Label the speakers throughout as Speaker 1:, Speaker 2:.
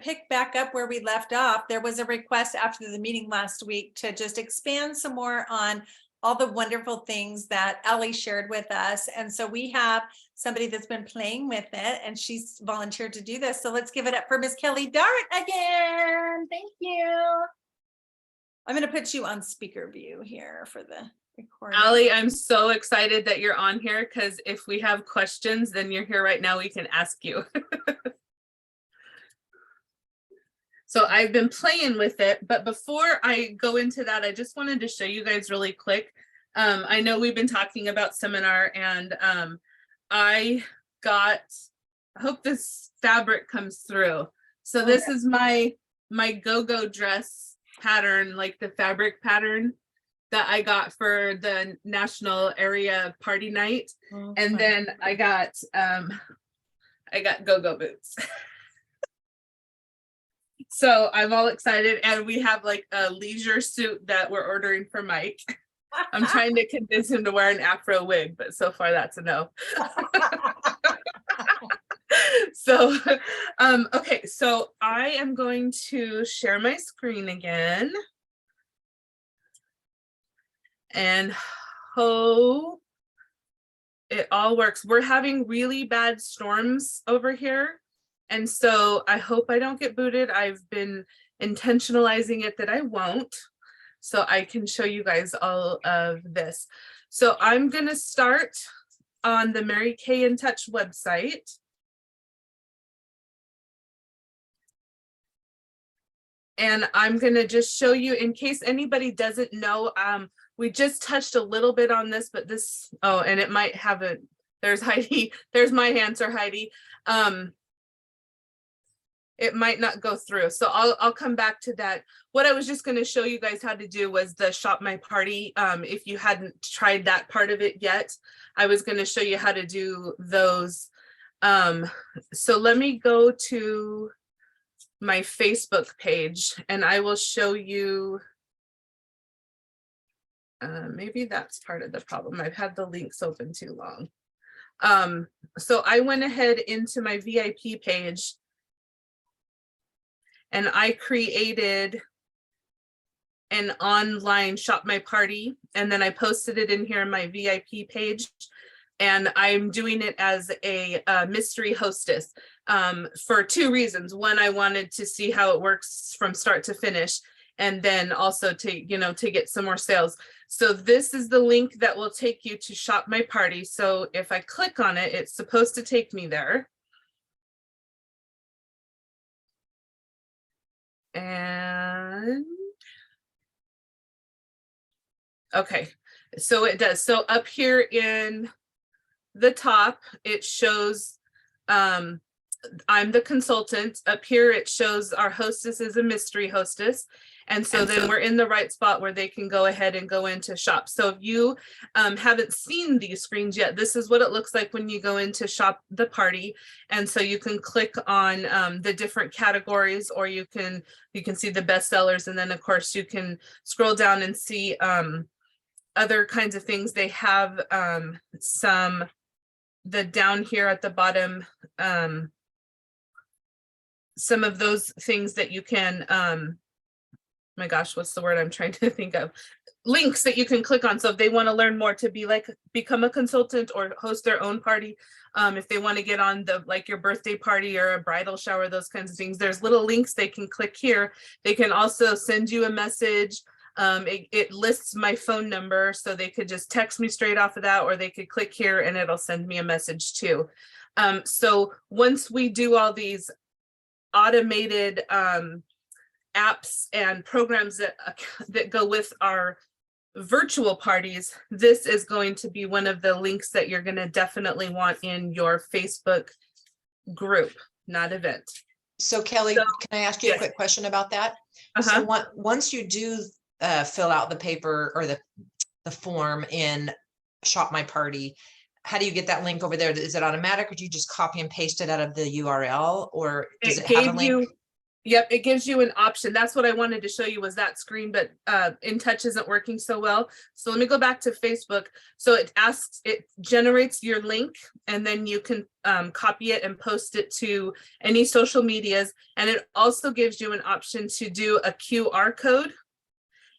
Speaker 1: pick back up where we left off, there was a request after the meeting last week to just expand some more on all the wonderful things that Ellie shared with us. And so we have somebody that's been playing with it and she's volunteered to do this. So let's give it up for Miss Kelli Dart again. Thank you. I'm going to put you on speaker view here for the recording.
Speaker 2: Allie, I'm so excited that you're on here because if we have questions, then you're here right now. We can ask you. So I've been playing with it, but before I go into that, I just wanted to show you guys really quick. I know we've been talking about seminar and I hope this fabric comes through. So this is my go-go dress pattern, like the fabric pattern that I got for the national area party night. And then I got go-go boots. So I'm all excited, and we have like a leisure suit that we're ordering for Mike. I'm trying to convince him to wear an afro wig, but so far that's a no. So, okay, so I am going to share my screen again. And hope it all works. We're having really bad storms over here. And so I hope I don't get booted. I've been intentionalizing it that I won't, so I can show you guys all of this. So I'm gonna start on the Mary Kay in Touch website. And I'm gonna just show you, in case anybody doesn't know, we just touched a little bit on this, but this, oh, and it might have a, there's Heidi, there's my answer, Heidi. It might not go through. So I'll come back to that. What I was just going to show you guys how to do was the Shop My Party. If you hadn't tried that part of it yet, I was going to show you how to do those. So let me go to my Facebook page and I will show you. Maybe that's part of the problem. I've had the links open too long. So I went ahead into my VIP page and I created an online Shop My Party, and then I posted it in here in my VIP page. And I'm doing it as a mystery hostess for two reasons. One, I wanted to see how it works from start to finish, and then also to, to get some more sales. So this is the link that will take you to Shop My Party. So if I click on it, it's supposed to take me there. And okay, so it does. So up here in the top, it shows I'm the consultant. Up here it shows our hostess is a mystery hostess. And so then we're in the right spot where they can go ahead and go into shop. So if you haven't seen these screens yet, this is what it looks like when you go into Shop the Party. And so you can click on the different categories, or you can see the bestsellers. And then of course you can scroll down and see other kinds of things. They have down here at the bottom, some of those things that you can, my gosh, what's the word I'm trying to think of? Links that you can click on. So if they want to learn more to become a consultant or host their own party, if they want to get on your birthday party or a bridal shower, those kinds of things, there's little links they can click here. They can also send you a message. It lists my phone number, so they could just text me straight off of that, or they could click here and it'll send me a message too. So once we do all these automated apps and programs that go with our virtual parties, this is going to be one of the links that you're going to definitely want in your Facebook group, not event.
Speaker 3: So Kelly, can I ask you a quick question about that? So once you do fill out the paper or the form in Shop My Party, how do you get that link over there? Is it automatic, or do you just copy and paste it out of the URL, or does it have a link?
Speaker 2: Yep, it gives you an option. That's what I wanted to show you was that screen, but InTouch isn't working so well. So let me go back to Facebook. So it generates your link, and then you can copy it and post it to any social medias. And it also gives you an option to do a QR code.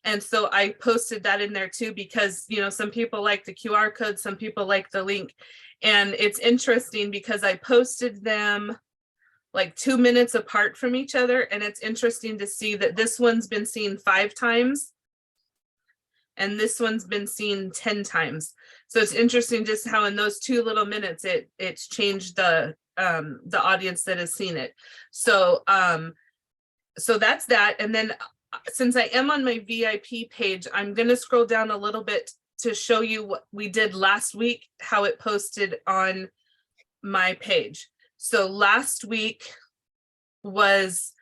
Speaker 2: And so I posted that in there too, because, you know, some people like the QR code, some people like the link. And it's interesting because I posted them like 2 minutes apart from each other. And it's interesting to see that this one's been seen 5 times and this one's been seen 10 times. So it's interesting just how in those 2 little minutes, it's changed the audience that has seen it. So, so that's that. And then since I am on my VIP page, I'm going to scroll down a little bit to show you what we did last week, how it posted on my page. So last week was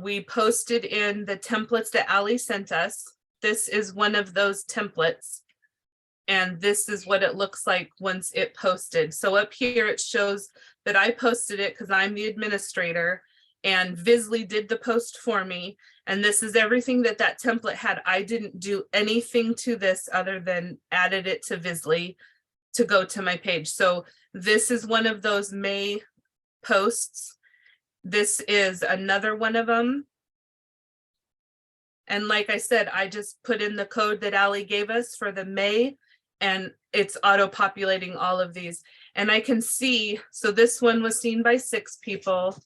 Speaker 2: we posted in the templates that Ali sent us. This is one of those templates. And this is what it looks like once it posted. So up here, it shows that I posted it because I'm the administrator, and Visly did the post for me. And this is everything that template had. I didn't do anything to this other than added it to Visly to go to my page. So this is one of those May posts. This is another one of them. And like I said, I just put in the code that Ali gave us for the May, and it's auto-populating all of these. And I can see, so this one was seen by 6 people.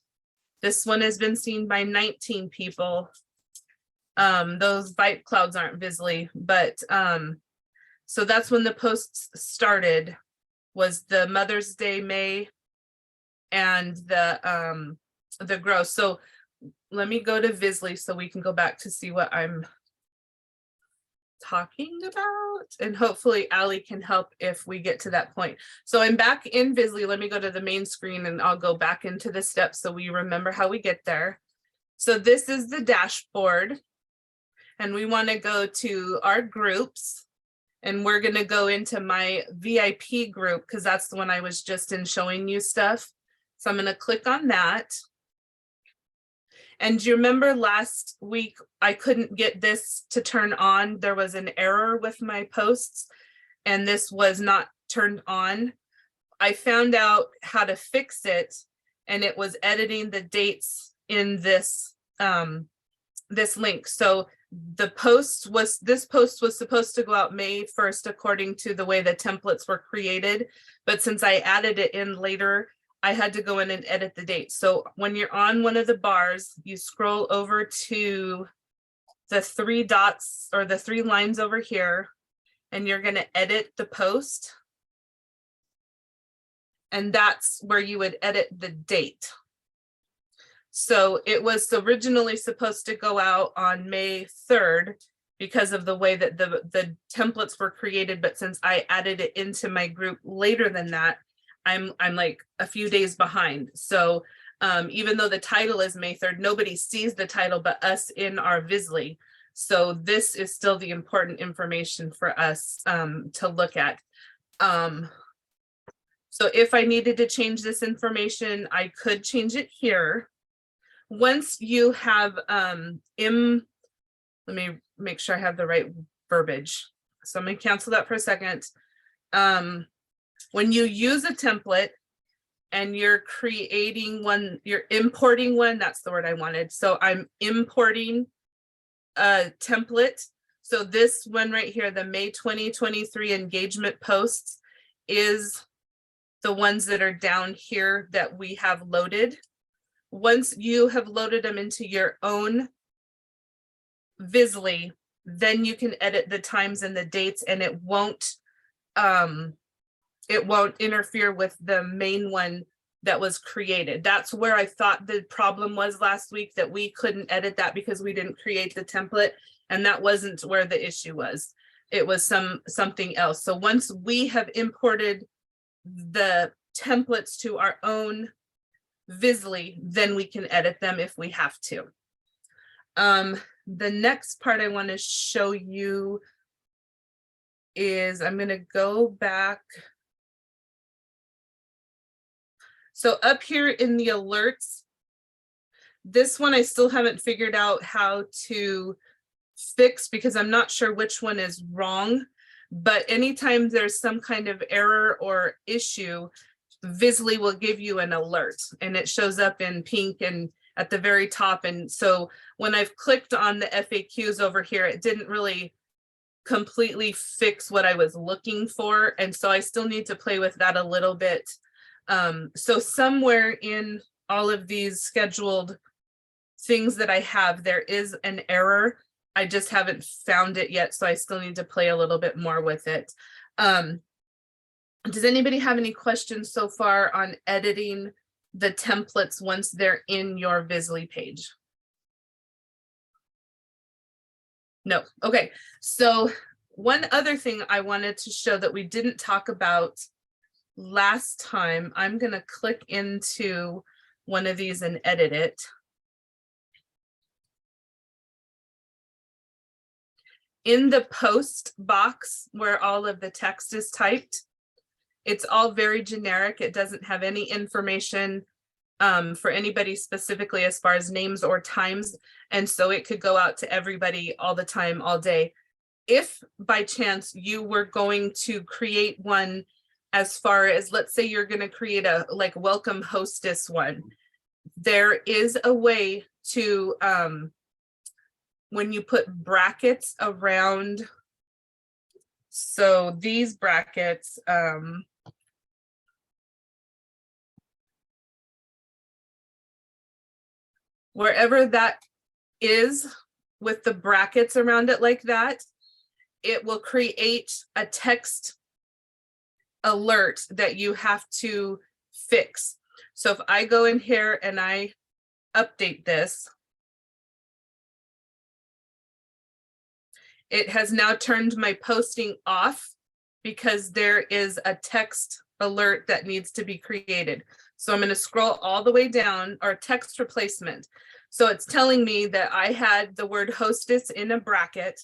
Speaker 2: This one has been seen by 19 people. Those bite clouds aren't Visly, but so that's when the posts started, was the Mother's Day May and the grow. So let me go to Visly so we can go back to see what I'm talking about, and hopefully Ali can help if we get to that point. So I'm back in Visly. Let me go to the main screen and I'll go back into the steps so we remember how we get there. So this is the dashboard, and we want to go to our groups. And we're going to go into my VIP group because that's the one I was just in showing you stuff. So I'm going to click on that. And do you remember last week, I couldn't get this to turn on. There was an error with my posts and this was not turned on. I found out how to fix it, and it was editing the dates in this, this link. So this post was supposed to go out May 1st, according to the way the templates were created. But since I added it in later, I had to go in and edit the date. So when you're on one of the bars, you scroll over to the 3 dots or the 3 lines over here, and you're going to edit the post. And that's where you would edit the date. So it was originally supposed to go out on May 3rd because of the way that the templates were created. But since I added it into my group later than that, I'm like a few days behind. So even though the title is May 3rd, nobody sees the title but us in our Visly. So this is still the important information for us to look at. So if I needed to change this information, I could change it here. Once you have let me make sure I have the right verbiage. So I'm going to cancel that for a second. When you use a template and you're creating one, you're importing one, that's the word I wanted. So I'm importing a template. So this one right here, the May 2023 engagement posts, is the ones that are down here that we have loaded. Once you have loaded them into your own Visly, then you can edit the times and the dates, and it won't interfere with the main one that was created. That's where I thought the problem was last week, that we couldn't edit that because we didn't create the template, and that wasn't where the issue was. It was something else. So once we have imported the templates to our own Visly, then we can edit them if we have to. The next part I want to show you is I'm going to go back. So up here in the alerts, this one I still haven't figured out how to fix because I'm not sure which one is wrong. But anytime there's some kind of error or issue, Visly will give you an alert and it shows up in pink and at the very top. And so when I've clicked on the FAQs over here, it didn't really completely fix what I was looking for. And so I still need to play with that a little bit. So somewhere in all of these scheduled things that I have, there is an error. I just haven't found it yet. So I still need to play a little bit more with it. Does anybody have any questions so far on editing the templates once they're in your Visly page? No. Okay. So one other thing I wanted to show that we didn't talk about last time, I'm going to click into one of these and edit it. In the post box where all of the text is typed, it's all very generic. It doesn't have any information for anybody specifically as far as names or times. And so it could go out to everybody all the time, all day. If by chance you were going to create one as far as, let's say you're going to create a like welcome hostess one, there is a way to, when you put brackets around, so these brackets, wherever that is with the brackets around it like that, it will create a text alert that you have to fix. So if I go in here and I update this, it has now turned my posting off because there is a text alert that needs to be created. So I'm going to scroll all the way down, or text replacement. So it's telling me that I had the word hostess in a bracket,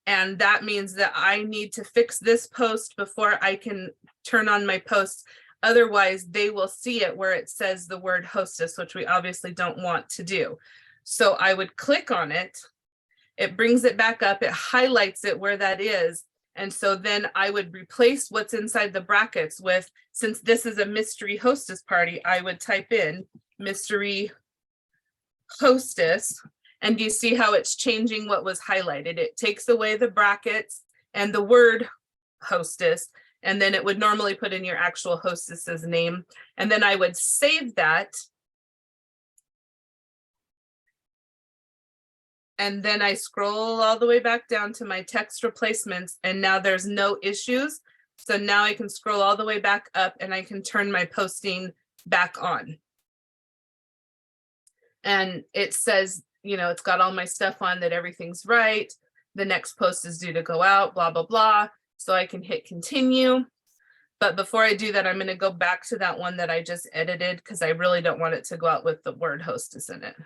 Speaker 2: and that means that I need to fix this post before I can turn on my posts. Otherwise, they will see it where it says the word hostess, which we obviously don't want to do. So I would click on it. It brings it back up. It highlights it where that is. And so then I would replace what's inside the brackets with, since this is a mystery hostess party, I would type in mystery hostess. And you see how it's changing what was highlighted. It takes away the brackets and the word hostess, and then it would normally put in your actual hostess's name. And then I would save that. And then I scroll all the way back down to my text replacements, and now there's no issues. So now I can scroll all the way back up and I can turn my posting back on. And it says, you know, it's got all my stuff on that everything's right. The next post is due to go out, blah, blah, blah. So I can hit continue. But before I do that, I'm going to go back to that one that I just edited because I really don't want it to go out with the word hostess in it.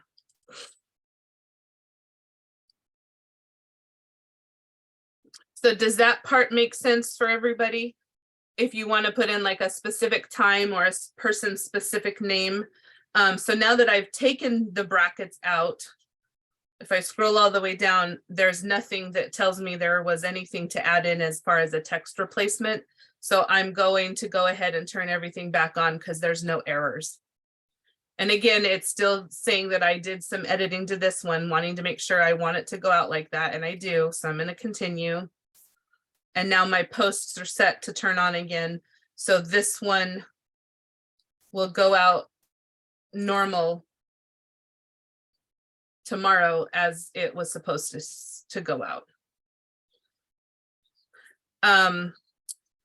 Speaker 2: So does that part make sense for everybody? If you want to put in like a specific time or a person's specific name. So now that I've taken the brackets out, if I scroll all the way down, there's nothing that tells me there was anything to add in as far as a text replacement. So I'm going to go ahead and turn everything back on because there's no errors. And again, it's still saying that I did some editing to this one, wanting to make sure I want it to go out like that. And I do. So I'm going to continue. And now my posts are set to turn on again. So this one will go out normal tomorrow as it was supposed to go out.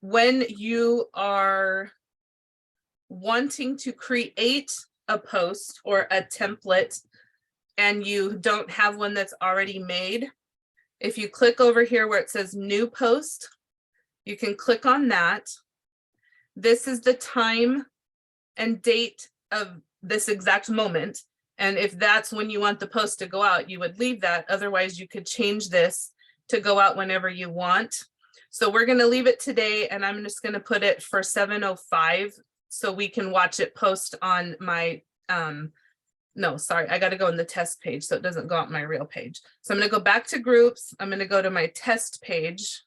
Speaker 2: When you are wanting to create a post or a template and you don't have one that's already made, if you click over here where it says new post, you can click on that. This is the time and date of this exact moment. And if that's when you want the post to go out, you would leave that. Otherwise, you could change this to go out whenever you want. So we're going to leave it today, and I'm just going to put it for 7:05 so we can watch it post on my, no, sorry, I got to go in the test page so it doesn't go on my real page. So I'm going to go back to groups. I'm going to go to my test page.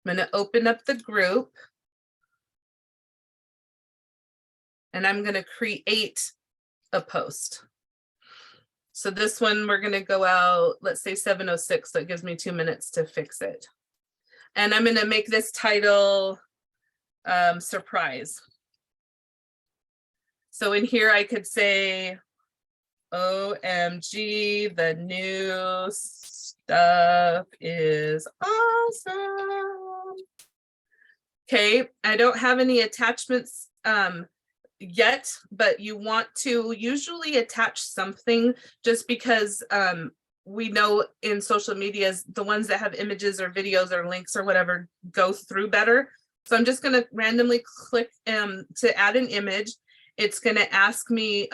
Speaker 2: I'm going to open up the group. And I'm going to create a post. So this one, we're going to go out, let's say 7:06. So it gives me 2 minutes to fix it. And I'm going to make this title surprise. So in here, I could say, OMG, the new stuff is awesome. Okay, I don't have any attachments yet, but you want to usually attach something, just because we know in social medias, the ones that have images or videos or links or whatever go through better. So I'm just going to randomly click to add an image. It's going to ask me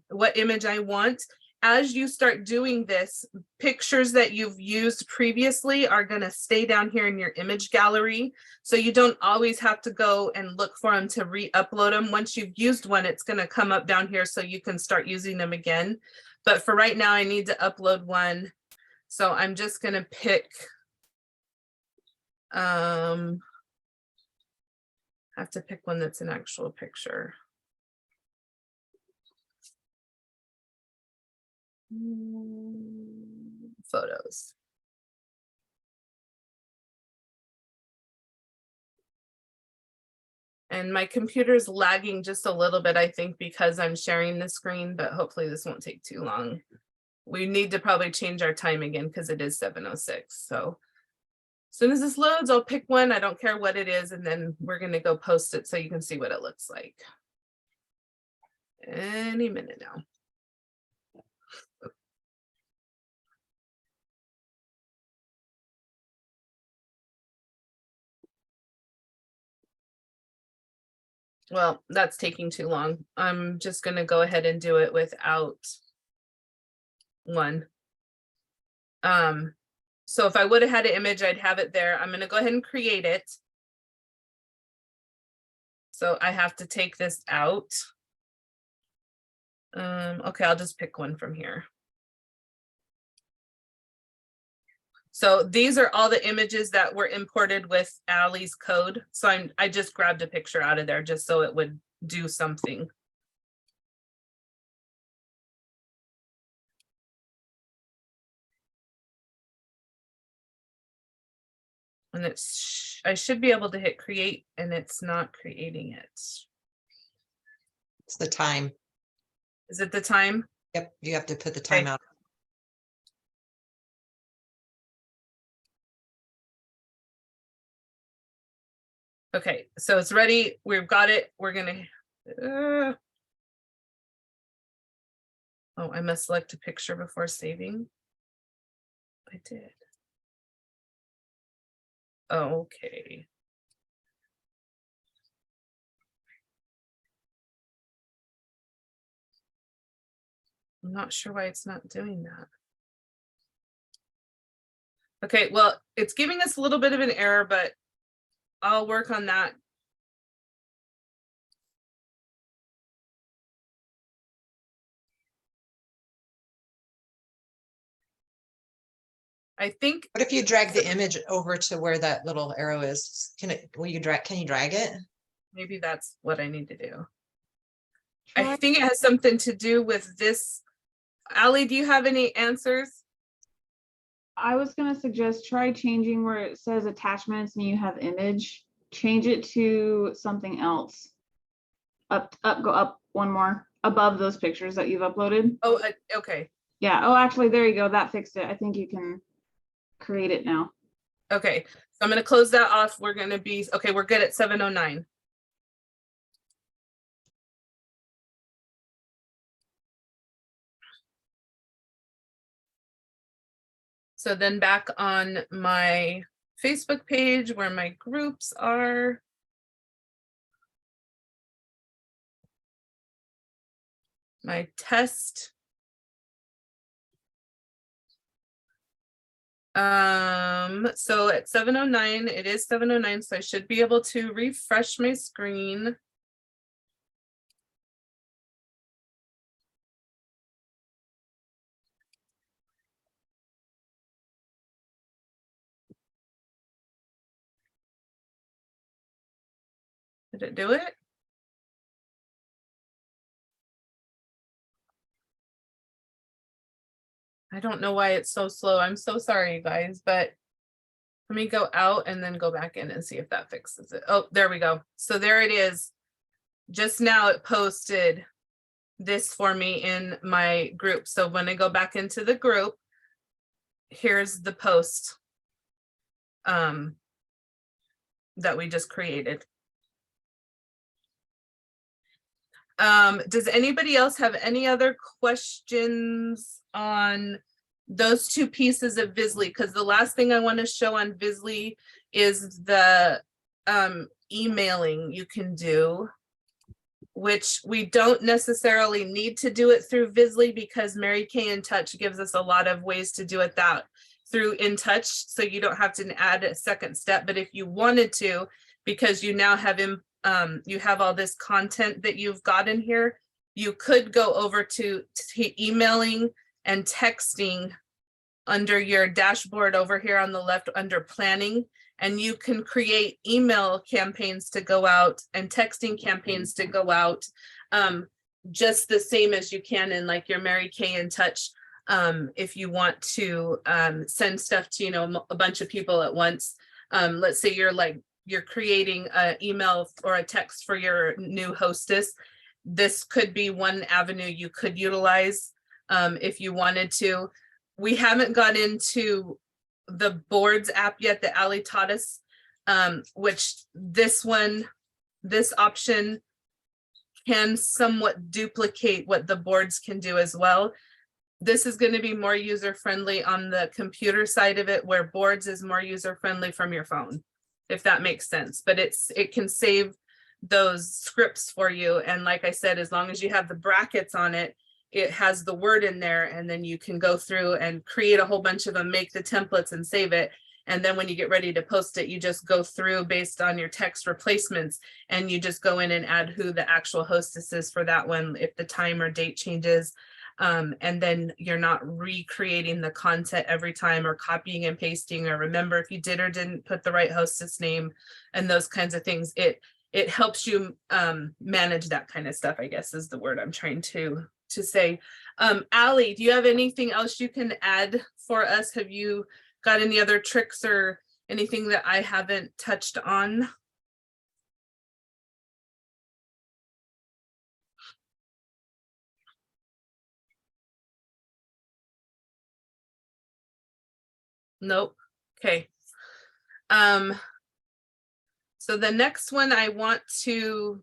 Speaker 2: what image I want. As you start doing this, pictures that you've used previously are going to stay down here in your image gallery. So you don't always have to go and look for them to re-upload them. Once you've used one, it's going to come up down here so you can start using them again. But for right now, I need to upload one. So I'm just going to pick, I have to pick one that's an actual picture. Photos. And my computer is lagging just a little bit, I think, because I'm sharing the screen, but hopefully this won't take too long. We need to probably change our time again because it is 7:06. So as soon as this loads, I'll pick one. I don't care what it is, and then we're going to go post it so you can see what it looks like. Any minute now. Well, that's taking too long. I'm just going to go ahead and do it without one. So if I would have had an image, I'd have it there. I'm going to go ahead and create it. So I have to take this out. Okay, I'll just pick one from here. So these are all the images that were imported with Allie's code. So I just grabbed a picture out of there just so it would do something. And I should be able to hit create, and it's not creating it.
Speaker 3: It's the time.
Speaker 2: Is it the time?
Speaker 3: Yep, you have to put the time out.
Speaker 2: Okay, so it's ready. We've got it. We're gonna. Oh, I must select a picture before saving. I did. Oh, okay. I'm not sure why it's not doing that. Okay, well, it's giving us a little bit of an error, but I'll work on that. I think.
Speaker 3: What if you drag the image over to where that little arrow is? Can you drag it?
Speaker 2: Maybe that's what I need to do. I think it has something to do with this. Allie, do you have any answers?
Speaker 4: I was going to suggest try changing where it says attachments and you have image, change it to something else. Go up one more above those pictures that you've uploaded.
Speaker 2: Oh, okay.
Speaker 4: Yeah. Oh, actually, there you go. That fixed it. I think you can create it now.
Speaker 2: Okay. So I'm going to close that off. We're going to be, okay, we're good at 7:09. So then back on my Facebook page where my groups are. My test. So at 7:09, it is 7:09, so I should be able to refresh my screen. Did it do it? I don't know why it's so slow. I'm so sorry, you guys, but let me go out and then go back in and see if that fixes it. Oh, there we go. So there it is. Just now it posted this for me in my group. So when I go back into the group, here's the post that we just created. Does anybody else have any other questions on those two pieces of Visly? Because the last thing I want to show on Visly is the emailing you can do, which we don't necessarily need to do it through Visly because Mary Kay in Touch gives us a lot of ways to do it that through In Touch, so you don't have to add a second step. But if you wanted to, because you now have you have all this content that you've got in here, you could go over to emailing and texting under your dashboard over here on the left under planning, and you can create email campaigns to go out and texting campaigns to go out, just the same as you can in like your Mary Kay in Touch. If you want to send stuff to, you know, a bunch of people at once. Let's say you're creating an email or a text for your new hostess. This could be one avenue you could utilize if you wanted to. We haven't got into the boards app yet that Ali taught us, which this option can somewhat duplicate what the boards can do as well. This is going to be more user-friendly on the computer side of it, where boards is more user-friendly from your phone, if that makes sense. But it can save those scripts for you. And like I said, as long as you have the brackets on it, it has the word in there, and then you can go through and create a whole bunch of them, make the templates and save it. And then when you get ready to post it, you just go through based on your text replacements, and you just go in and add who the actual hostess is for that one, if the time or date changes. And then you're not recreating the content every time or copying and pasting, or remember if you did or didn't put the right hostess name and those kinds of things. It helps you manage that kind of stuff, I guess is the word I'm trying to say. Ali, do you have anything else you can add for us? Have you got any other tricks or anything that I haven't touched on? Nope. Okay. So the next one I want to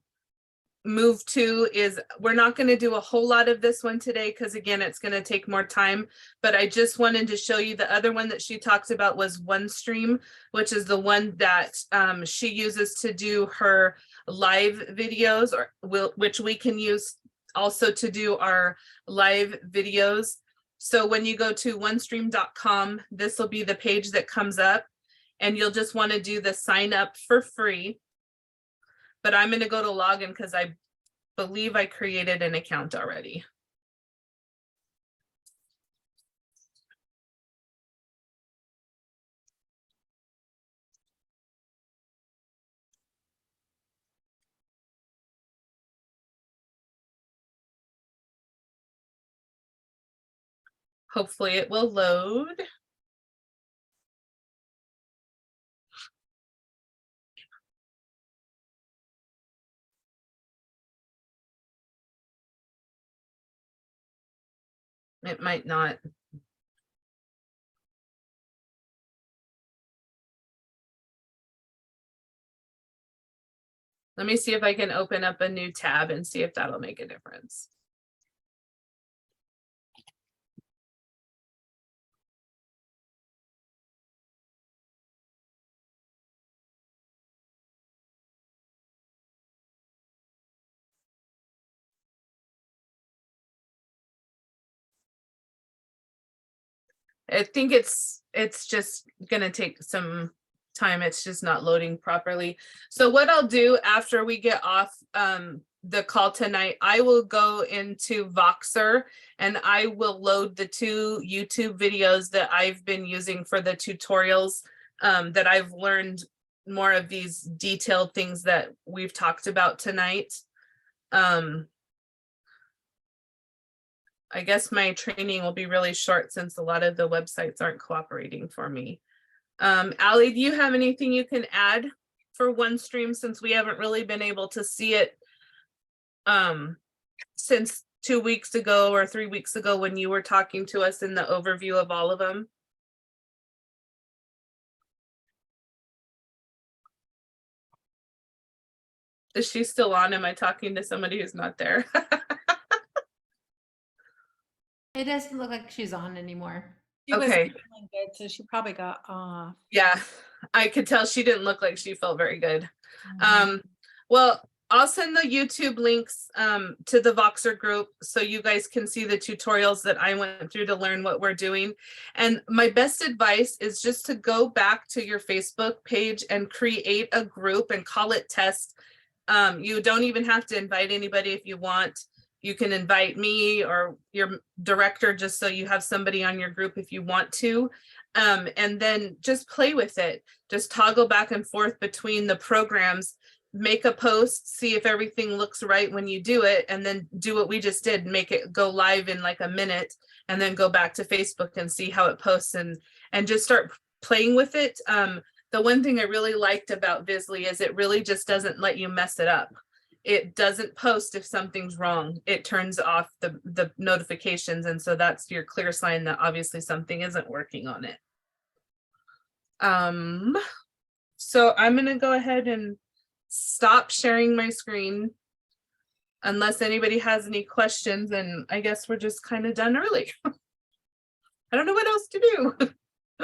Speaker 2: move to is, we're not going to do a whole lot of this one today because again it's going to take more time, but I just wanted to show you the other one that she talked about was OneStream, which is the one that she uses to do her live videos, or which we can use also to do our live videos. So when you go to onestream.com, this will be the page that comes up, and you'll just want to do the sign up for free. But I'm going to go to login because I believe I created an account already. Hopefully it will load. It might not. Let me see if I can open up a new tab and see if that'll make a difference. I think it's just gonna take some time. It's just not loading properly. So what I'll do after we get off the call tonight, I will go into Voxer and I will load the 2 YouTube videos that I've been using for the tutorials that I've learned more of these detailed things that we've talked about tonight. I guess my training will be really short since a lot of the websites aren't cooperating for me. Allie, do you have anything you can add for OneStream since we haven't really been able to see it since 2 weeks ago or 3 weeks ago when you were talking to us in the overview of all of them? Is she still on? Am I talking to somebody who's not there?
Speaker 5: It doesn't look like she's on anymore.
Speaker 1: She was
Speaker 2: Okay.
Speaker 1: feeling good, so she probably got off.
Speaker 2: Yeah, I could tell she didn't look like she felt very good. Well, I'll send the YouTube links to the Voxer group so you guys can see the tutorials that I went through to learn what we're doing. And my best advice is just to go back to your Facebook page and create a group and call it test. You don't even have to invite anybody if you want. You can invite me or your director just so you have somebody on your group if you want to. And then just play with it. Just toggle back and forth between the programs, make a post, see if everything looks right when you do it, and then do what we just did, make it go live in like a minute, and then go back to Facebook and see how it posts and just start playing with it. The one thing I really liked about Visly is it really just doesn't let you mess it up. It doesn't post if something's wrong. It turns off the notifications. And so that's your clear sign that obviously something isn't working on it. So I'm going to go ahead and stop sharing my screen unless anybody has any questions. And I guess we're just kind of done early. I don't know what else to do.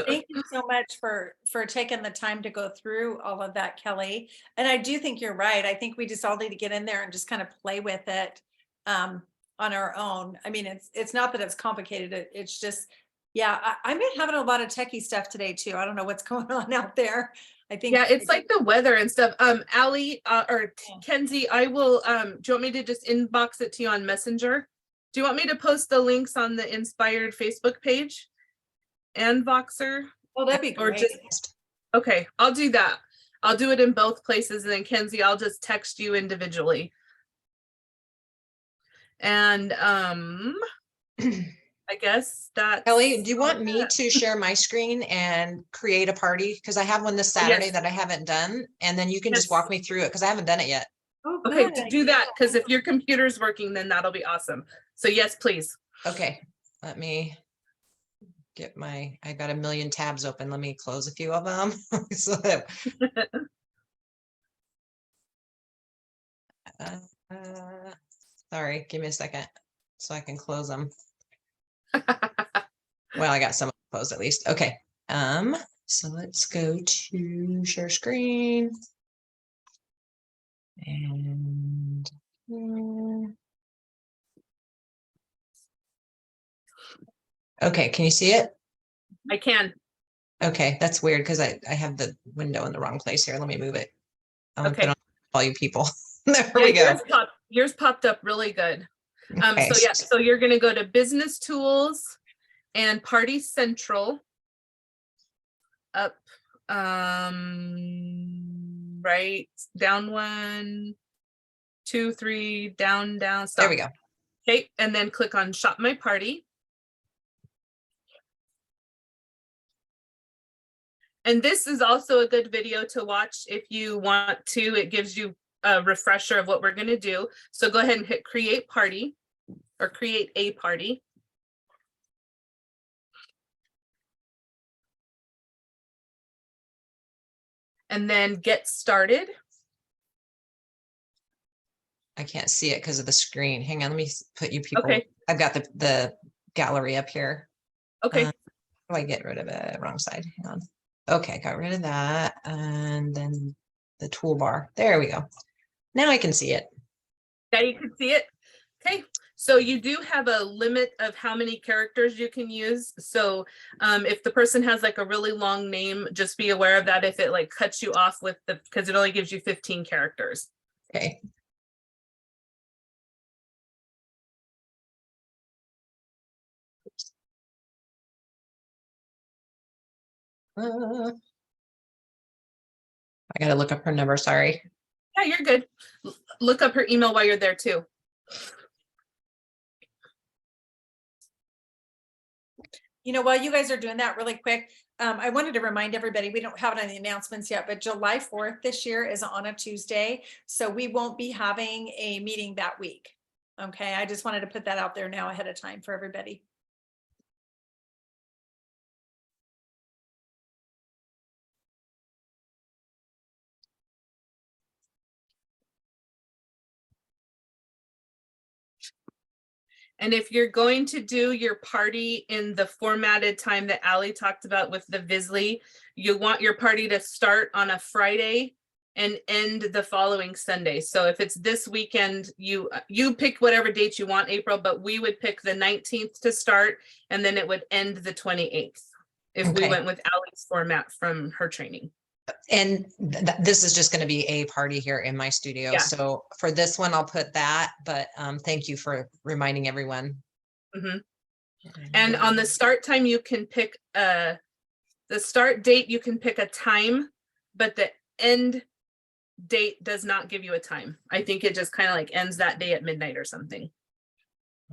Speaker 1: Thank you so much for taking the time to go through all of that, Kelly. And I do think you're right. I think we just all need to get in there and just kind of play with it on our own. I mean, it's not that it's complicated. It's just, yeah, I've been having a lot of techie stuff today too. I don't know what's going on out there. I think
Speaker 2: yeah, it's like the weather and stuff. Allie or Kenzie, I will do you want me to just inbox it to you on Messenger? Do you want me to post the links on the Inspired Facebook page and Voxer?
Speaker 1: Well, that'd be
Speaker 2: Or
Speaker 1: great.
Speaker 2: just okay, I'll do that. I'll do it in both places, and then Kenzie, I'll just text you individually. And I guess that
Speaker 3: Kelly, do you want me to share my screen and create a party? Because I have one this Saturday that I haven't done, and then you can just walk me through it because I haven't done it yet.
Speaker 1: Oh,
Speaker 2: okay,
Speaker 1: good.
Speaker 2: do that, because if your computer's working, then that'll be awesome. So yes, please.
Speaker 3: Okay, let me get I got a million tabs open. Let me close a few of them. So that, sorry, give me a second so I can close them. Well, I got some closed at least. Okay. So let's go to share screen. And okay, can you see it?
Speaker 2: I can.
Speaker 3: Okay, that's weird because I have the window in the wrong place here. Let me move it. I'll
Speaker 2: Okay.
Speaker 3: put on all you people. There we go.
Speaker 2: Yours popped up really good.
Speaker 3: Okay.
Speaker 2: So yeah, so you're gonna go to Business Tools and Party Central. Up, right, down 1, 2, 3, down, stop.
Speaker 3: There we go.
Speaker 2: Okay, and then click on Shop My Party. And this is also a good video to watch if you want to. It gives you a refresher of what we're going to do. So go ahead and hit Create Party or Create a Party. And then Get Started.
Speaker 3: I can't see it because of the screen. Hang on, let me put you people.
Speaker 2: Okay.
Speaker 3: I've got the gallery up here.
Speaker 2: Okay.
Speaker 3: How do I get rid of it? Wrong side. Hang on. Okay, got rid of that. And then the toolbar. There we go. Now I can see it.
Speaker 2: Yeah, you can see it. Okay. So you do have a limit of how many characters you can use. So if the person has like a really long name, just be aware of that if it like cuts you off with the, because it only gives you 15 characters.
Speaker 3: Okay. I gotta look up her number, sorry.
Speaker 2: Yeah, you're good. Look up her email while you're there too.
Speaker 1: You know, while you guys are doing that really quick, I wanted to remind everybody, we don't have it on the announcements yet, but July 4th this year is on a Tuesday. So we won't be having a meeting that week. Okay, I just wanted to put that out there now ahead of time for everybody.
Speaker 2: And if you're going to do your party in the formatted time that Allie talked about with the Visley, you want your party to start on a Friday and end the following Sunday. So if it's this weekend, you pick whatever date you want, April, but we would pick the 19th to start, and then it would end the 28th if we
Speaker 3: Okay.
Speaker 2: went with Allie's format from her training.
Speaker 3: And this is just going to be a party here in my studio.
Speaker 2: Yeah.
Speaker 3: So for this one, I'll put that, but thank you for reminding everyone.
Speaker 2: Mhm. And on the start time, you can pick the start date, you can pick a time, but the end date does not give you a time. I think it just kind of like ends that day at midnight or something.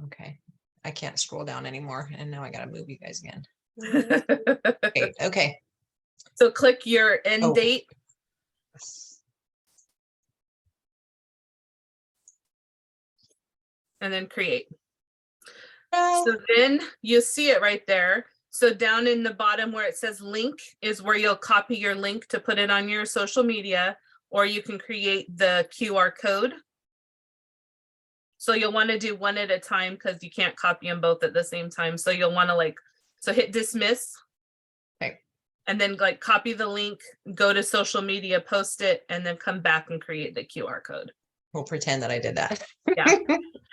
Speaker 3: Okay. I can't scroll down anymore. And now I got to move you guys again.
Speaker 2: Okay.
Speaker 3: Okay.
Speaker 2: So click your end
Speaker 3: Oh.
Speaker 2: date. And then create. So then you see it right there. So down in the bottom where it says link is where you'll copy your link to put it on your social media, or you can create the QR code. So you'll want to do one at a time because you can't copy them both at the same time. So you'll want to so hit dismiss.
Speaker 3: Okay.
Speaker 2: And then copy the link, go to social media, post it, and then come back and create the QR code.
Speaker 3: We'll pretend that I did that.
Speaker 2: Yeah.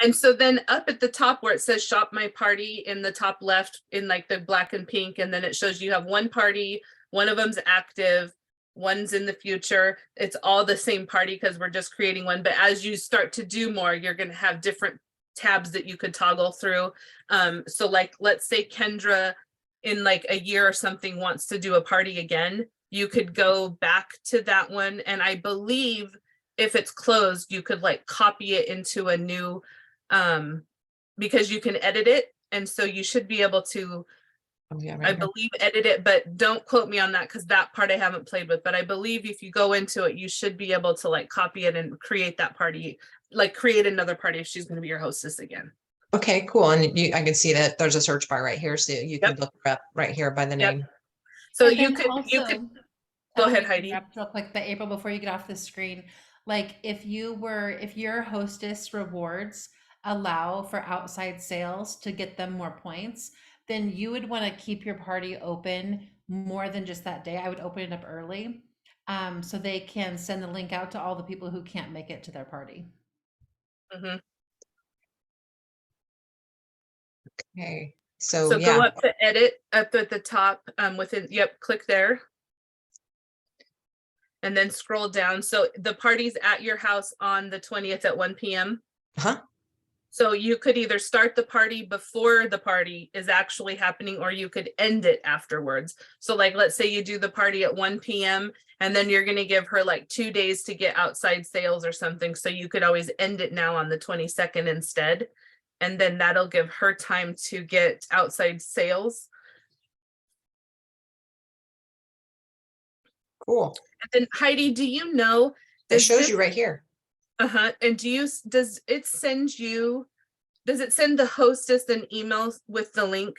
Speaker 2: And so then up at the top where it says shop my party in the top left in the black and pink, and then it shows you have one party, one of them's active, one's in the future. It's all the same party because we're just creating one. But as you start to do more, you're going to have different tabs that you could toggle through. So let's say Kendra in a year or something wants to do a party again, you could go back to that one. And I believe if it's closed, you could copy it into a new, because you can edit it. And so you should be able to, I believe, edit it, but don't quote me on that because that part I haven't played with. But I believe if you go into it, you should be able to copy it and create that party, create another party if she's going to be your hostess again.
Speaker 3: Okay, cool. And I can see that there's a search bar right here. So you can look her up right here by the name.
Speaker 2: So
Speaker 5: And
Speaker 2: you
Speaker 5: then
Speaker 2: could go ahead, Heidi.
Speaker 5: Real quick, but April, before you get off the screen, if your hostess rewards allow for outside sales to get them more points, then you would want to keep your party open more than just that day. I would open it up early, so they can send the link out to all the people who can't make it to their party.
Speaker 2: Mm-hmm.
Speaker 3: Okay. So
Speaker 2: go up to edit up at the top within, click there. And then scroll down. So the party's at your house on the 20th at 1 p.m.
Speaker 3: Uh-huh.
Speaker 2: So you could either start the party before the party is actually happening, or you could end it afterwards. So let's say you do the party at 1 p.m. and then you're going to give her 2 days to get outside sales or something. So you could always end it now on the 22nd instead. And then that'll give her time to get outside sales.
Speaker 3: Cool.
Speaker 2: And then Heidi, do you know?
Speaker 3: It shows you right here.
Speaker 2: Uh-huh. And does it send the hostess an email with the link?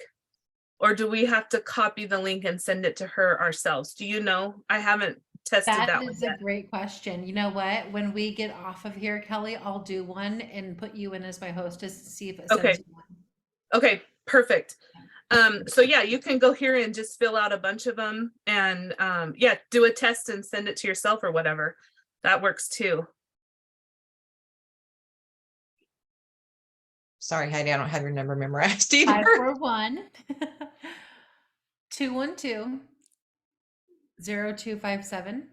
Speaker 2: Or do we have to copy the link and send it to her ourselves? Do you know? I haven't tested that one yet.
Speaker 5: That is a great question. You know what? When we get off of here, Kelly, I'll do one and put you in as my hostess to see if it sends you one.
Speaker 2: Okay, perfect. So yeah, you can go here and just fill out a bunch of them and do a test and send it to yourself or whatever. That works too.
Speaker 3: Sorry, Heidi, I don't have your number memorized either.
Speaker 5: 541 212 0257.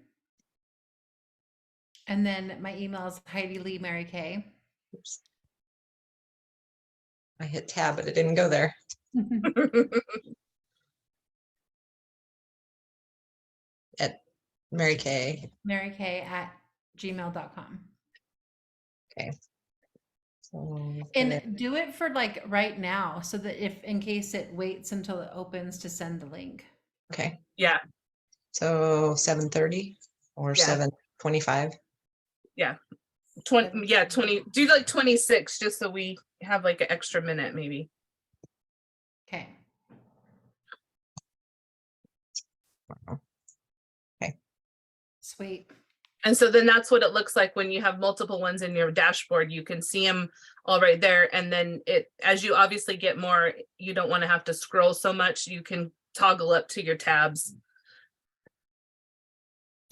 Speaker 5: And then my email is Heidi Lee Mary Kay.
Speaker 3: Oops. I hit tab, but it didn't go there. At Mary Kay.
Speaker 5: Mary Kay at gmail.com.
Speaker 3: Okay. So,
Speaker 5: And do it for like right now so that if in case it waits until it opens to send the link.
Speaker 3: okay.
Speaker 2: Yeah,
Speaker 3: So 7:30 or
Speaker 2: Yeah.
Speaker 3: 7:25.
Speaker 2: yeah. 20, do like 26, just so we have like an extra minute maybe.
Speaker 5: Okay.
Speaker 3: Okay.
Speaker 5: Sweet.
Speaker 2: And so then that's what it looks like when you have multiple ones in your dashboard. You can see them all right there. And then as you obviously get more, you don't want to have to scroll so much. You can toggle up to your tabs.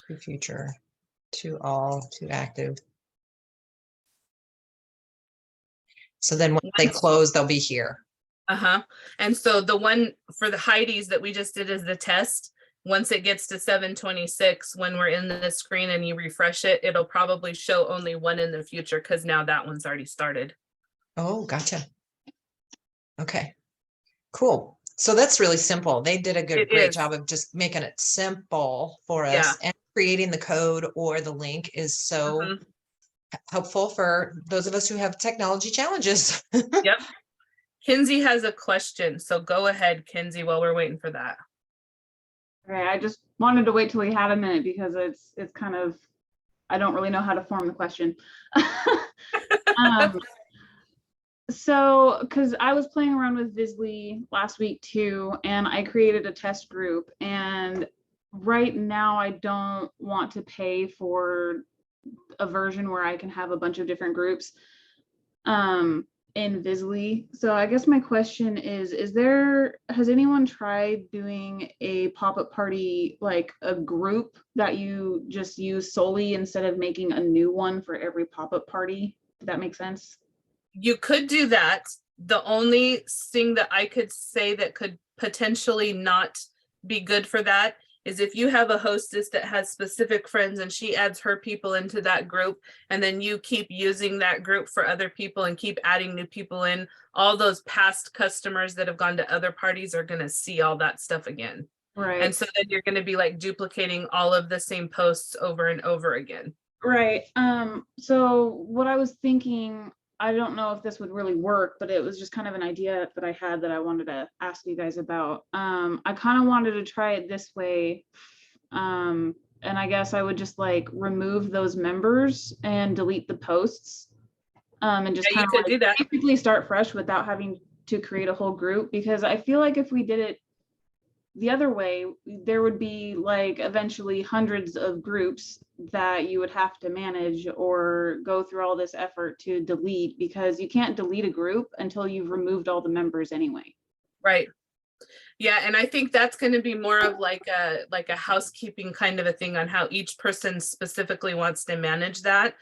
Speaker 3: To future, to all, to active. So then when they close, they'll be here.
Speaker 2: Uh-huh. And so the one for the Heidi's that we just did as the test, once it gets to 7:26, when we're in the screen and you refresh it, it'll probably show only one in the future because now that one's already started.
Speaker 3: Oh, gotcha. Okay, cool. So that's really simple. They did a great job of just making it simple for us.
Speaker 2: Yeah.
Speaker 3: And creating the code or the link is so helpful for those of us who have technology challenges.
Speaker 2: Yep. Kinsey has a question, so go ahead, Kinsey, while we're waiting for that.
Speaker 4: Okay, I just wanted to wait till we had a minute because it's kind of, I don't really know how to form the question. So, because I was playing around with Visly last week too, and I created a test group, and right now I don't want to pay for a version where I can have a bunch of different groups in Visly. So I guess my question is has anyone tried doing a pop-up party, like a group that you just use solely instead of making a new one for every pop-up party? Did that make sense?
Speaker 2: You could do that. The only thing that I could say that could potentially not be good for that is if you have a hostess that has specific friends and she adds her people into that group, and then you keep using that group for other people and keep adding new people in, all those past customers that have gone to other parties are going to see all that stuff again.
Speaker 4: Right.
Speaker 2: And so then you're going to be like duplicating all of the same posts over and over again.
Speaker 4: Right. So what I was thinking, I don't know if this would really work, but it was just kind of an idea that I had that I wanted to ask you guys about. I kind of wanted to try it this way. And I guess I would just like remove those members and delete the posts. And just kind of like
Speaker 2: do that.
Speaker 4: basically start fresh without having to create a whole group, because I feel like if we did it the other way, there would be like eventually hundreds of groups that you would have to manage or go through all this effort to delete, because you can't delete a group until you've removed all the members anyway.
Speaker 2: Right. Yeah, and I think that's going to be more of like a housekeeping kind of a thing on how each person specifically wants to manage that.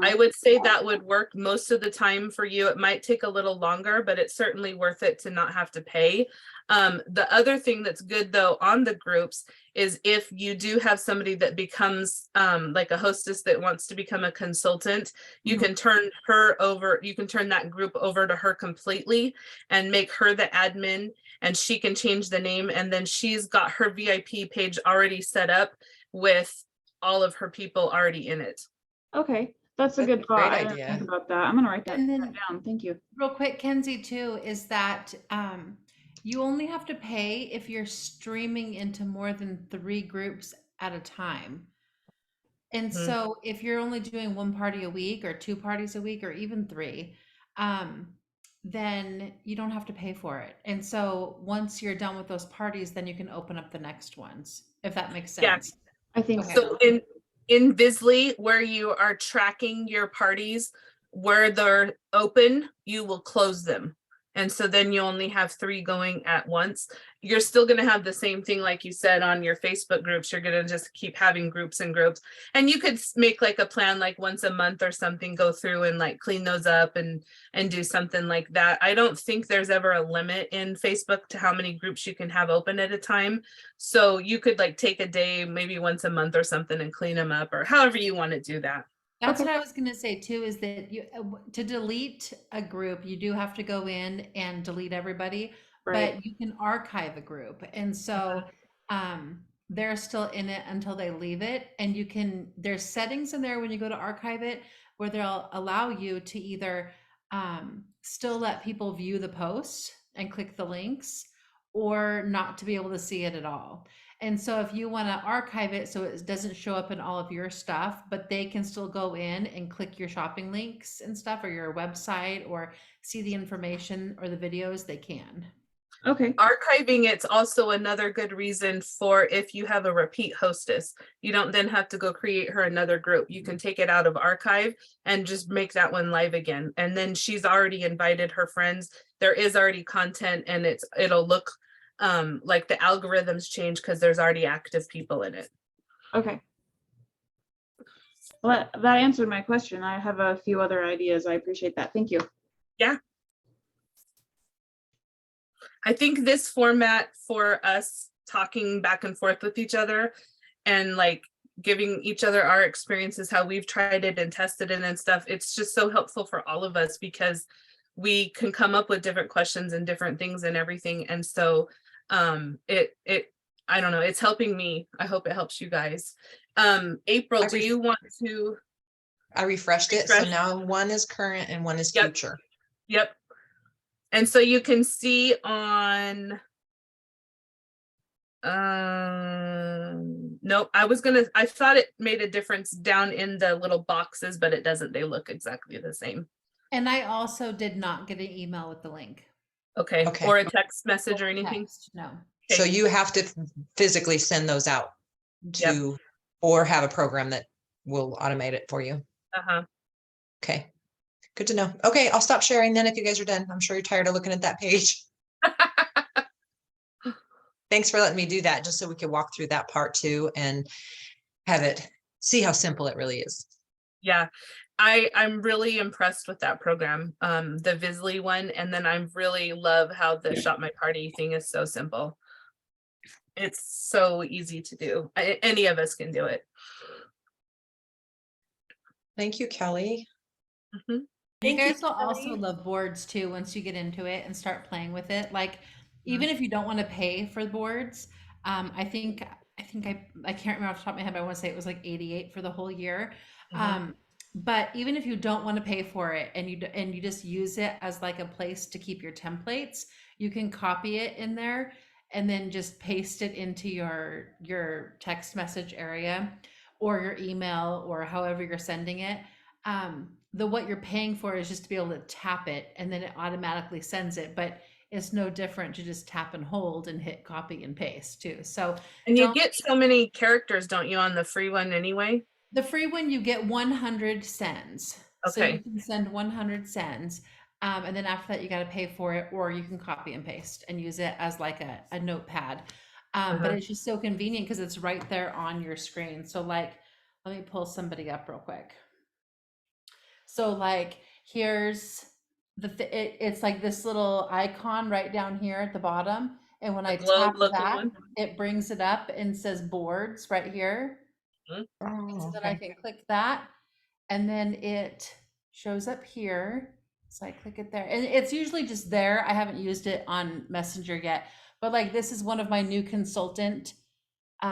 Speaker 2: I would say that would work most of the time for you. It might take a little longer, but it's certainly worth it to not have to pay. The other thing that's good though on the groups is if you do have somebody that becomes like a hostess that wants to become a consultant, you can turn her over, you can turn that group over to her completely and make her the admin, and she can change the name, and then she's got her VIP page already set up with all of her people already in it.
Speaker 4: Okay, that's a good thought.
Speaker 3: Great
Speaker 4: I didn't
Speaker 3: idea.
Speaker 4: think about that. I'm gonna write that
Speaker 5: And then
Speaker 4: down. Thank you.
Speaker 5: real quick, Kenzie, too, is that you only have to pay if you're streaming into more than 3 groups at a time. And so if you're only doing 1 party a week or 2 parties a week or even 3, then you don't have to pay for it. And so once you're done with those parties, then you can open up the next ones, if that makes sense.
Speaker 4: I think
Speaker 5: Okay.
Speaker 2: So in Visly, where you are tracking your parties, where they're open, you will close them. And so then you only have 3 going at once. You're still going to have the same thing, like you said, on your Facebook groups. You're going to just keep having groups and groups. And you could make like a plan, like once a month or something, go through and like clean those up and do something like that. I don't think there's ever a limit in Facebook to how many groups you can have open at a time. So you could like take a day, maybe once a month or something, and clean them up, or however you want to do that.
Speaker 5: That's
Speaker 4: Okay.
Speaker 5: what I was gonna say too, is that you, to delete a group, you do have to go in and delete everybody,
Speaker 4: Right.
Speaker 5: but you can archive a group. And so, they're still in it until they leave it. And you can, there's settings in there when you go to archive it, where they'll allow you to either, still let people view the post and click the links, or not to be able to see it at all. And so if you want to archive it so it doesn't show up in all of your stuff, but they can still go in and click your shopping links and stuff, or your website, or see the information or the videos, they can.
Speaker 4: Okay.
Speaker 2: Archiving, it's also another good reason for if you have a repeat hostess. You don't then have to go create her another group. You can take it out of archive and just make that one live again. And then she's already invited her friends. There is already content, and it'll look like the algorithms change because there's already active people in it.
Speaker 4: Okay. Well, that answered my question. I have a few other ideas. I appreciate that. Thank you.
Speaker 2: Yeah. I think this format for us talking back and forth with each other and like giving each other our experiences, how we've tried it and tested it and stuff, it's just so helpful for all of us because we can come up with different questions and different things and everything. And so I don't know, it's helping me. I hope it helps you guys. April, do you want to?
Speaker 3: I refreshed it, so now one is current and one is future.
Speaker 2: Yep. And so you can see on, no, I thought it made a difference down in the little boxes, but it doesn't. They look exactly the same.
Speaker 5: And I also did not get an email with the link.
Speaker 2: Okay. Or a text message or anything?
Speaker 5: Text, no.
Speaker 3: So you have to physically send those out to, or have a program that will automate it for you.
Speaker 2: Uh-huh.
Speaker 3: Okay. Good to know. Okay, I'll stop sharing then if you guys are done. I'm sure you're tired of looking at that page. Thanks for letting me do that, just so we could walk through that part too and have it, see how simple it really is.
Speaker 2: Yeah, I'm really impressed with that program, the Visly one. And then I really love how the Shop My Party thing is so simple. It's so easy to do. Any of us can do it.
Speaker 3: Thank you, Kelly.
Speaker 2: Mm-hmm.
Speaker 5: You guys will also love boards too once you get into it and start playing with it. Like, even if you don't want to pay for boards, I think I can't remember off the top of my head, but I want to say it was like 88 for the whole year. But even if you don't want to pay for it and you just use it as like a place to keep your templates, you can copy it in there and then just paste it into your text message area or your email or however you're sending it. What you're paying for is just to be able to tap it and then it automatically sends it, but it's no different to just tap and hold and hit copy and paste too. So,
Speaker 2: and you get so many characters, don't you, on the free one anyway?
Speaker 5: The free one, you get 100 sends. So
Speaker 2: Okay.
Speaker 5: you can send 100 sends. And then after that, you got to pay for it, or you can copy and paste and use it as like a notepad. But it's just so convenient because it's right there on your screen. So like, let me pull somebody up real quick. So like, here's it's like this little icon right down here at the bottom. And when I tap that, it brings it up and says boards right here. So then I can click that and then it shows up here. So I click it there and it's usually just there. I haven't used it on Messenger yet, but like this is one of my new consultant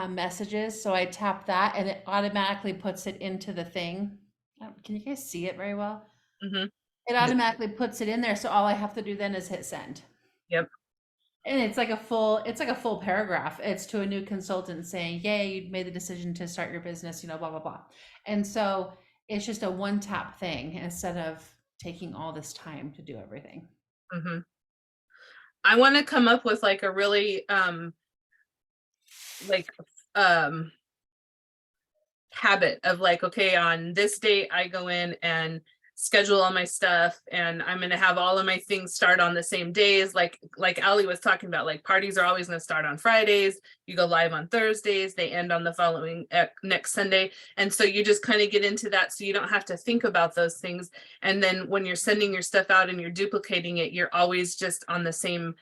Speaker 5: messages. So I tap that and it automatically puts it into the thing. Can you guys see it very well? It automatically puts it in there. So all I have to do then is hit send.
Speaker 2: Yep.
Speaker 5: And it's like a full paragraph. It's to a new consultant saying, yay, you made the decision to start your business, blah, blah, blah. And so it's just a one tap thing instead of taking all this time to do everything.
Speaker 2: I want to come up with like a really habit of like, okay, on this date I go in and schedule all my stuff, and I'm going to have all of my things start on the same days. Like Ali was talking about, like parties are always going to start on Fridays. You go live on Thursdays, they end on the following next Sunday. And so you just kind of get into that. So you don't have to think about those things. And then when you're sending your stuff out and you're duplicating it, you're always just on the same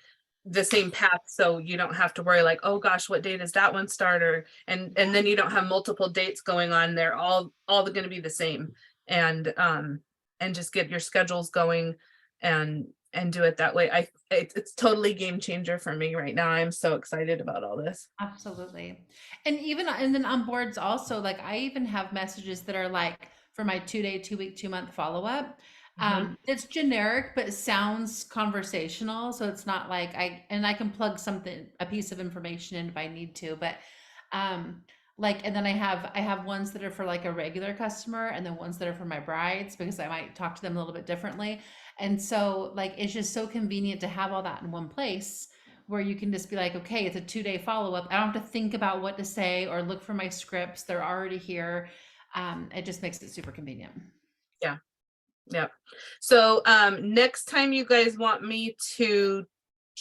Speaker 2: path, so you don't have to worry like, oh gosh, what day does that one start, or and then you don't have multiple dates going on. They're all going to be the same, and just get your schedules going and do it that way. It's totally game changer for me right now. I'm so excited about all this.
Speaker 5: Absolutely. And then on boards also, like I even have messages that are like for my 2-day, 2-week, 2-month follow-up. It's generic, but it sounds conversational. So it's not like I can plug a piece of information in if I need to, but and then I have ones that are for like a regular customer, and then ones that are for my brides, because I might talk to them a little bit differently. And so like, it's just so convenient to have all that in one place, where you can just be like, okay, it's a 2-day follow-up. I don't have to think about what to say or look for my scripts. They're already here. It just makes it super convenient.
Speaker 2: Yeah. Yep. So next time you guys want me to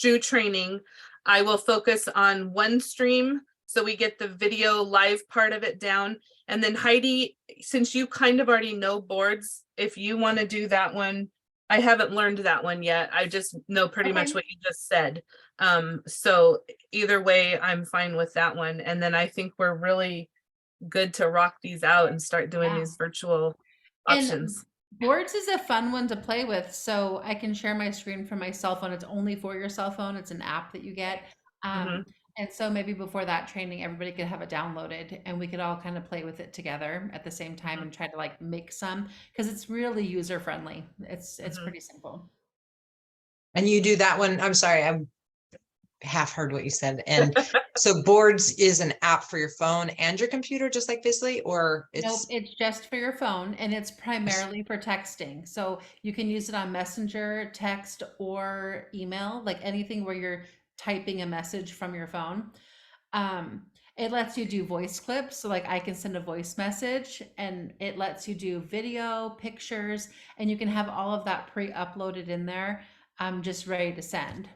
Speaker 2: do training, I will focus on one stream, so we get the video live part of it down. And then Heidi, since you kind of already know boards, if you want to do that one, I haven't learned that one yet. I just know pretty much what you just said. So either way, I'm fine with that one. And then I think we're really good to rock these out and start doing these virtual options.
Speaker 5: Boards is a fun one to play with. So I can share my screen from my cell phone. It's only for your cell phone. It's an app that you get. And so maybe before that training, everybody could have it downloaded, and we could all kind of play with it together at the same time and try to like make some, because it's really user friendly. It's pretty simple.
Speaker 3: And you do that one. I'm sorry, I half heard what you said. And so Boards is an app for your phone and your computer, just like Visly, or
Speaker 5: Nope, it's just for your phone, and it's primarily for texting. So you can use it on Messenger, text, or email, like anything where you're typing a message from your phone. It lets you do voice clips. So like I can send a voice message, and it lets you do video, pictures, and you can have all of that pre-uploaded in there, just ready to send.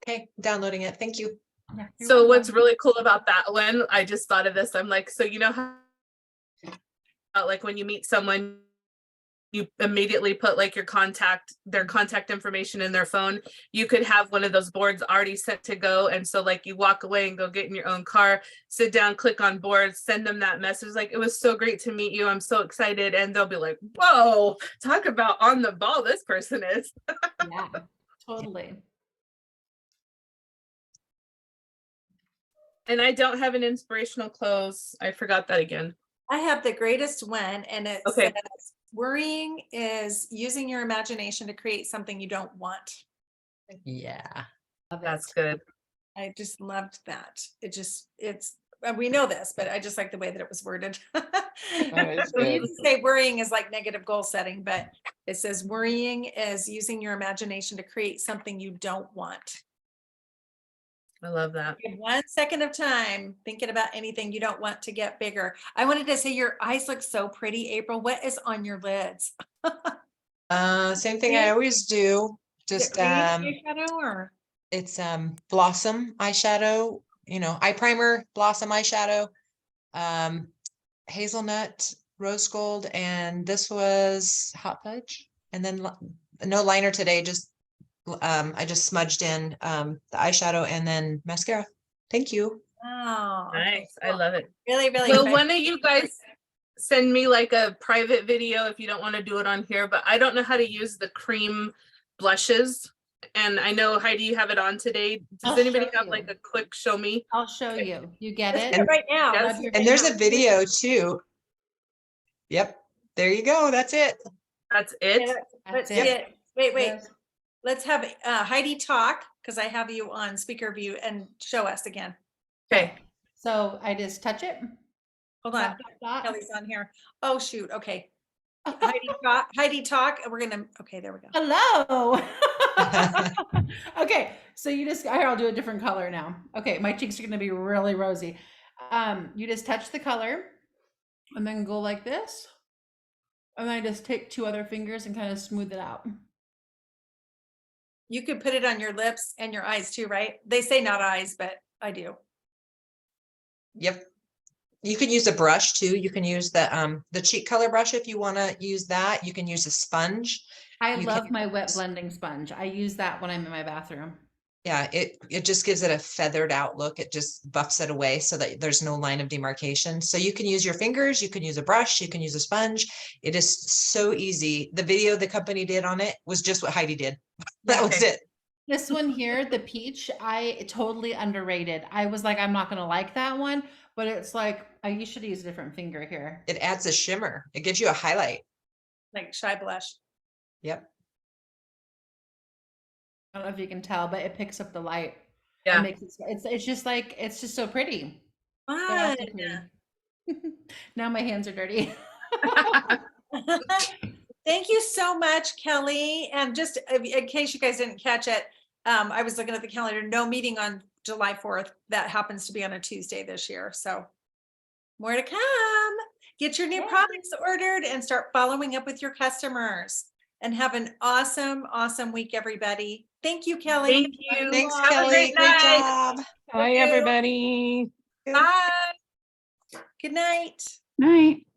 Speaker 3: Okay, downloading it. Thank you.
Speaker 5: Yeah,
Speaker 2: so what's really cool about that one, I just thought of this. I'm like, so you know how like when you meet someone, you immediately put like their contact information in their phone. You could have one of those boards already set to go. And so like you walk away and go get in your own car, sit down, click on boards, send them that message. Like, it was so great to meet you. I'm so excited. And they'll be like, whoa, talk about on the ball this person is.
Speaker 5: Yeah, totally.
Speaker 2: And I don't have an inspirational close. I forgot that again.
Speaker 1: I have the greatest one, and it says, worrying is using your imagination to create something you don't want.
Speaker 3: Yeah.
Speaker 2: That's good.
Speaker 1: I just loved that. We know this, but I just like the way that it was worded. We used to say worrying is like negative goal setting, but it says worrying is using your imagination to create something you don't want.
Speaker 2: I love that.
Speaker 1: 1 second of time thinking about anything you don't want to get bigger. I wanted to say your eyes look so pretty, April. What is on your lids?
Speaker 3: Same thing I always do. Just
Speaker 1: eyeshadow, or
Speaker 3: it's Blossom eyeshadow, eye primer, Blossom eyeshadow, hazelnut, rose gold, and this was hot fudge. And then no liner today, just I just smudged in the eyeshadow and then mascara. Thank you.
Speaker 1: Oh,
Speaker 2: Nice.
Speaker 1: okay, cool.
Speaker 2: I love it.
Speaker 1: Really, really.
Speaker 2: Will one of you guys send me like a private video if you don't want to do it on here? But I don't know how to use the cream blushes. And I know, Heidi, you have it on today. Does anybody have like a quick show me?
Speaker 5: I'll show you. You get
Speaker 1: Let's
Speaker 5: it?
Speaker 1: do it right now.
Speaker 2: Yes.
Speaker 3: And there's a video too. Yep. There you go. That's it.
Speaker 2: That's it.
Speaker 1: Let's
Speaker 5: That's it.
Speaker 1: get, wait.
Speaker 5: Yes.
Speaker 1: Let's have Heidi talk, because I have you on speaker view, and show us again.
Speaker 2: Okay.
Speaker 5: So I just touch it.
Speaker 1: Hold on.
Speaker 5: Dot, dot, dot.
Speaker 1: Kelly's on here. Oh, shoot. Okay. Heidi talk. And we're going to, okay, there we go.
Speaker 5: Hello. Okay, so I'll do a different color now. Okay, my cheeks are going to be really rosy. You just touch the color and then go like this. And I just take 2 other fingers and kind of smooth it out.
Speaker 1: You could put it on your lips and your eyes too, right? They say not eyes, but I do.
Speaker 3: Yep. You can use a brush too. You can use the cheek color brush if you want to use that. You can use a sponge.
Speaker 5: I
Speaker 3: You
Speaker 5: love
Speaker 3: can-
Speaker 5: my wet blending sponge. I use that when I'm in my bathroom.
Speaker 3: Yeah, it just gives it a feathered out look. It just buffs it away so that there's no line of demarcation. So you can use your fingers, you can use a brush, you can use a sponge. It is so easy. The video the company did on it was just what Heidi did. That was
Speaker 2: Okay.
Speaker 3: it.
Speaker 5: This one here, the peach, I totally underrated. I was like, I'm not gonna like that one, but it's like, you should use a different finger here.
Speaker 3: It adds a shimmer. It gives you a highlight.
Speaker 1: Like shy blush.
Speaker 3: Yep.
Speaker 5: I don't know if you can tell, but it picks up the light.
Speaker 2: Yeah.
Speaker 5: It makes it's just like, it's just so pretty. So
Speaker 1: Fun.
Speaker 5: awesome pretty. Now my hands are dirty.
Speaker 1: Thank you so much, Kelly. And just in case you guys didn't catch it, I was looking at the calendar, no meeting on July 4th. That happens to be on a Tuesday this year. So more to come. Get your new
Speaker 5: Yay.
Speaker 1: products ordered and start following up with your customers. And have an awesome, awesome week, everybody. Thank you, Kelly.
Speaker 2: Thank you.
Speaker 3: Thanks,
Speaker 2: Have a
Speaker 3: Kelly.
Speaker 2: great
Speaker 3: Great
Speaker 2: night.
Speaker 3: job.
Speaker 6: Bye, everybody.
Speaker 1: Bye. Good night.
Speaker 4: Night.